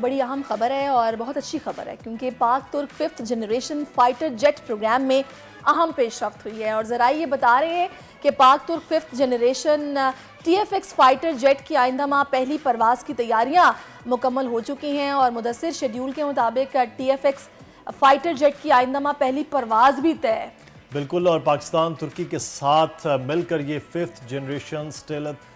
बड़ी अहम खबर है और बहुत अच्छी खबर है, क्योंकि पाक तुर्क 5th generation fighter jet programme में अहम पेशरफ्त हुई है। और ज़रा ये बता रहे हैं कि पाक तुर्क 5th generation TFX fighter jet की आइंदा माह पहली परवाज़ की तैयारियां मुकम्मल हो चुकी हैं और मुदस्सिर शेड्यूल के मुताबिक TFX फाइटर जेट की आइंदा माह पहली परवाज़ भी तय है। बिल्कुल, और पाकिस्तान तुर्की के साथ मिलकर ये 5th generation stealth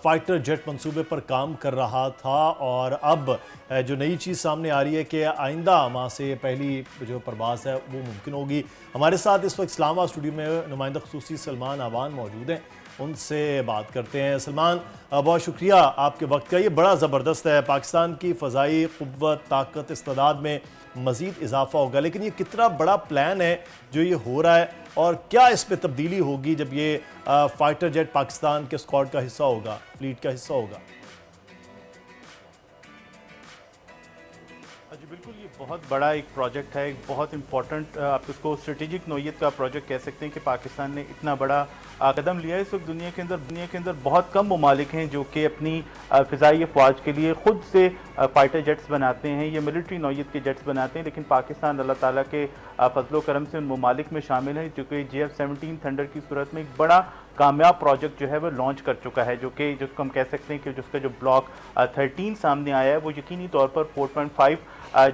fighter jet मंसूबे पर काम कर रहा था और अब जो नई चीज़ सामने आ रही है कि आइंदा माह से पहली जो परवाज़ है वो मुमकिन होगी। हमारे साथ इस वक्त इस्लामाबाद स्टूडियो में नुमाइंदा ख़ुसूसी सलमान आवान मौजूद हैं, उनसे बात करते हैं। सलमान, बहुत शुक्रिया आपके वक्त का। ये बड़ा ज़बरदस्त है, पाकिस्तान की फ़ज़ाई क़ुव्वत, ताकत, इस्तेदाद में मज़ीद इजाफा होगा, लेकिन ये कितना बड़ा प्लान है जो ये हो रहा है और क्या इस पर तब्दीली होगी जब ये फाइटर जेट पाकिस्तान के स्क्वाड का हिस्सा होगा, फ्लीट का हिस्सा होगा? जी बिल्कुल, ये बहुत बड़ा एक प्रोजेक्ट है, एक बहुत इंपॉर्टेंट, आप इसको स्ट्रेटेजिक नौयत का प्रोजेक्ट कह सकते हैं कि पाकिस्तान ने इतना बड़ा कदम लिया है। इस वक्त दुनिया के अंदर बहुत कम ममालिक हैं जो कि अपनी फ़िज़ाई अफवाज के लिए ख़ुद से फाइटर जेट्स बनाते हैं, ये मिलिट्री नौयत के जेट्स बनाते हैं, लेकिन पाकिस्तान अल्लाह ताला के फजलो करम से उन ममालिक में शामिल है जो कि JF-17 थंडर की सूरत में एक बड़ा कामयाब प्रोजेक्ट जो है वो लॉन्च कर चुका है, जो कि जिसको हम कह सकते हैं कि जिसका जो ब्लॉक 13 सामने आया है वो यकीनी तौर पर 4.5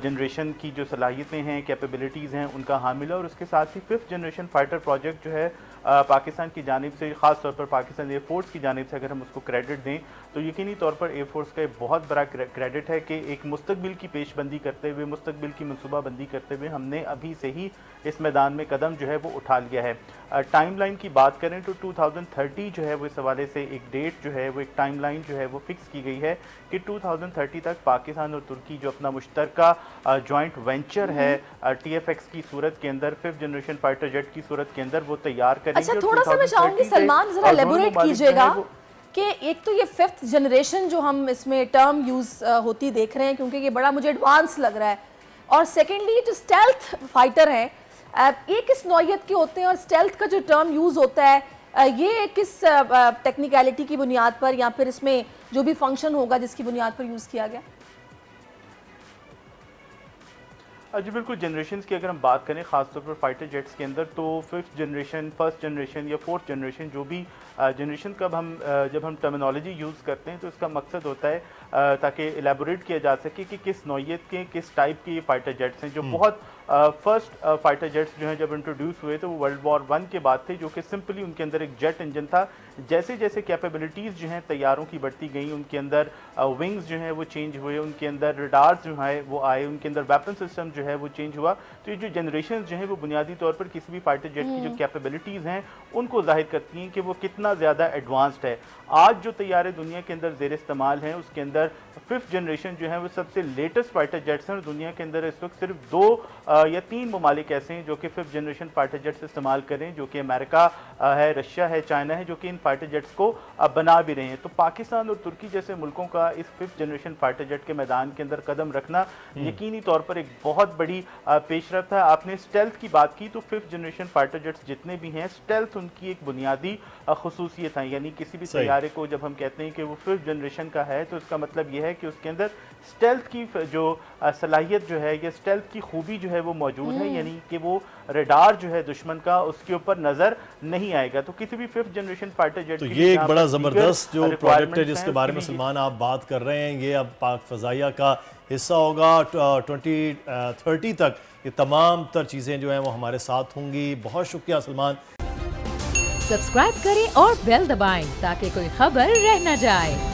जनरेशन की जो सलाहियतें हैं, कैपेबिलिटीज़ हैं, उनका हामिल है। और उसके साथ ही 5th जनरेशन फाइटर प्रोजेक्ट जो है पाकिस्तान की जानिब से, ख़ास तौर पर पाकिस्तान एयरफोर्स की जानिब से अगर हम उसको क्रेडिट दें तो यकीनी तौर पर एयरफोर्स का एक बहुत बड़ा क्रेडिट है कि एक मुस्तकबिल की पेशबंदी करते हुए, मुस्तकबिल की मनसूबाबंदी करते हुए हमने अभी से ही इस मैदान में कदम जो है वो उठा लिया है। टाइम लाइन की बात करें तो 2030 जो है वो इस हवाले से एक डेट जो है वो, एक टाइम लाइन जो है वो फिक्स की गई है कि 2030 तक पाकिस्तान और तुर्की जो अपना मुश्तरका जॉइंट वेंचर है TFX की सूरत के अंदर, 5th जनरेशन फाइटर जेट की सूरत के अंदर वो तैयार करेंगे। अच्छा, थोड़ा सा मैं चाहूंगी सलमान जरा एलेबोरेट कीजिएगा कि एक तो ये 5th जनरेशन जो हम इसमें टर्म यूज होती देख रहे हैं, क्योंकि ये बड़ा मुझे एडवांस लग रहा है, और सेकेंडली जो स्टेल्थ फाइटर हैं ये किस नौयत के होते हैं और स्टेल्थ का जो टर्म यूज होता है ये किस टेक्निकलिटी की बुनियाद पर या फिर इसमें जो भी फंक्शन होगा जिसकी बुनियाद पर यूज किया गया? जी बिल्कुल, जनरेशन्स की अगर हम बात करें ख़ासतौर पर फाइटर जेट्स के अंदर, तो 5th जनरेशन, 1st जनरेशन या 4th जनरेशन जो भी जनरेशन का जब हम टर्मिनोलॉजी यूज़ करते हैं तो इसका मकसद होता है ताकि एलेबोरेट किया जा सके कि किस नौयत के, किस टाइप के ये फाइटर जेट्स हैं। जो बहुत फर्स्ट फाइटर जेट्स जो हैं जब इंट्रोड्यूस हुए तो वो वर्ल्ड वॉर 1 के बाद थे, जो कि सिंपली उनके अंदर एक जेट इंजन था। जैसे जैसे कैपेबिलिटीज़ जो हैं तैयारों की बढ़ती गई, उनके अंदर विंग्स जो हैं वो चेंज हुए, उनके अंदर रडार्स जो है वो आए, उनके अंदर वेपन सिस्टम जो है वो चेंज हुआ। तो ये जो जनरेशन जो है वो बुनियादी तौर पर किसी भी फाइटर जेट की जो कैपेबिलिटीज़ हैं उनको जाहिर करती हैं कि वो कितना ज़्यादा एडवांस्ड है। आज जो तैयारे दुनिया के अंदर ज़ेर इस्तेमाल हैं उसके अंदर 5th जनरेशन जो है वो सबसे लेटेस्ट फाइटर जेट्स हैं। और दुनिया के अंदर इस वक्त सिर्फ 2 या 3 ममालिक ऐसे हैं जो कि 5th जनरेशन फाइटर जेट्स इस्तेमाल करें, जो कि अमेरिका है, रशिया है, चाइना है, जो कि इन फाइटर जेट्स को बना भी रहे हैं। तो पाकिस्तान और तुर्की जैसे मुल्कों का इस 5th जनरेशन फाइटर जेट के मैदान के अंदर कदम रखना यकीनी तौर पर एक बहुत बड़ी पेशरफ्त है। आपने स्टेल्थ की बात की, तो 5th जनरेशन फाइटर जेट्स जितने भी हैं, स्टेल्थ उनकी एक बुनियादी खसूसियत है। यानी किसी भी तैयारे को जब हम कहते हैं कि वो 5th जनरेशन का है तो इसका मतलब यह है कि उसके अंदर स्टेल्थ की जो सलाहियत जो है, या स्टेल्थ की खूबी जो है वो मौजूद है, यानी कि वो रडार जो है दुश्मन का उसके ऊपर नजर नहीं आएगा। तो किसी भी 5th जनरेशन फाइटर जेट, तो ये एक बड़ा ज़बरदस्त जो प्रोजेक्ट है जिसके बारे में सलमान आप बात कर रहे हैं, ये अब पाक फ़ज़ाइया का हिस्सा होगा। 2030 तक ये तमाम तर चीज़ें जो हैं वो हमारे साथ होंगी। बहुत शुक्रिया सलमान। सब्सक्राइब करें और बेल दबाएं ताकि कोई खबर रह न जाए।